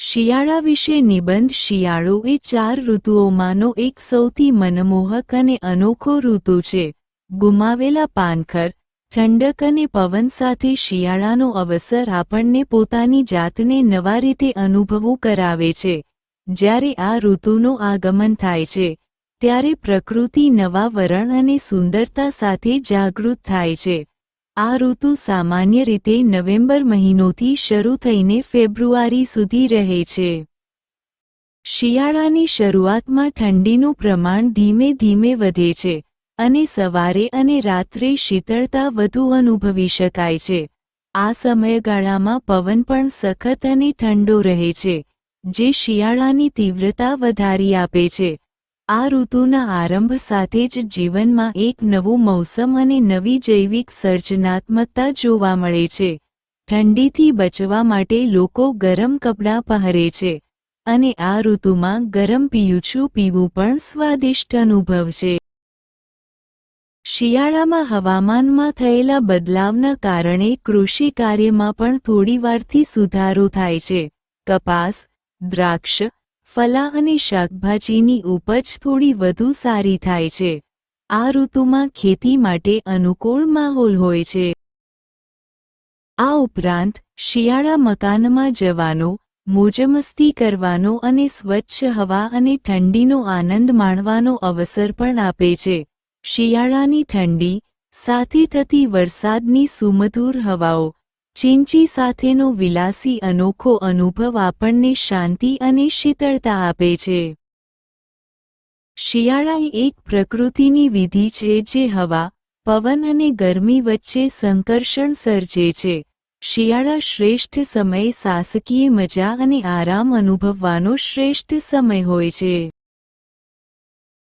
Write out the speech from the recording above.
શિયાળા વિશે નિબંધ. શિયાળો એ 4 ઋતુઓમાંનો એક સૌથી મનમોહક અને અનોખો ઋતુ છે. ગુમાવેલા પાનખર, ઠંડક અને પવન સાથે શિયાળાનો અવસર આપણને પોતાની જાતને નવા રીતે અનુભવું કરાવે છે. જ્યારે આ ઋતુનું આગમન થાય છે, ત્યારે પ્રકૃતિ નવા વરણ અને સુંદરતા સાથે જાગૃત થાય છે. આ ઋતુ સામાન્ય રીતે નવેમ્બર મહિનોથી શરૂ થઈને ફેબ્રુઆરી સુધી રહે છે. શિયાળાની શરૂઆતમાં ઠંડીનું પ્રમાણ ધીમે ધીમે વધે છે, અને સવારે અને રાત્રે શીતળતા વધુ અનુભવી શકાય છે. આ સમયગાળામાં પવન પણ સખત અને ઠંડો રહે છે, જે શિયાળાની તીવ્રતા વધારી આપે છે. આ ઋતુના આરંભ સાથે જ જીવનમાં એક નવું મૌસમ અને નવી જૈવિક સર્જનાત્મકતા જોવા મળે છે. ઠંડીથી બચવા માટે લોકો ગરમ કપડાં પહેરે છે, અને આ ઋતુમાં ગરમ પીયુંછું પીવું પણ સ્વાદિષ્ટ અનુભવ છે. શિયાળામાં હવામાનમાં થયેલા બદલાવના કારણે કૃષિ કાર્યમાં પણ થોડીવારથી સુધારો થાય છે. કપાસ, દ્રાક્ષ, ફલા અને શાકભાજીની ઉપજ થોડી વધુ સારી થાય છે. આ ઋતુમાં ખેતી માટે અનુકૂળ માહોલ હોય છે. આ ઉપરાંત શિયાળા મકાનમાં જવાનો, મોજમસ્તી કરવાનો અને સ્વચ્છ હવા અને ઠંડીનો આનંદ માણવાનો અવસર પણ આપે છે. શિયાળાની ઠંડી સાથે થતી વરસાદની સુમધુર હવાઓ, ચીંચી સાથેનો વિલાસી અનોખો અનુભવ આપણને શાંતિ અને શીતળતા આપે છે. શિયાળા એ એક પ્રકૃતિની વિધિ છે જે હવા, પવન અને ગરમી વચ્ચે સંકર્ષણ સર્જે છે. શિયાળા શ્રેષ્ઠ સમય સાહસિકીય મજા અને આરામ અનુભવવાનો શ્રેષ્ઠ સમય હોય છે.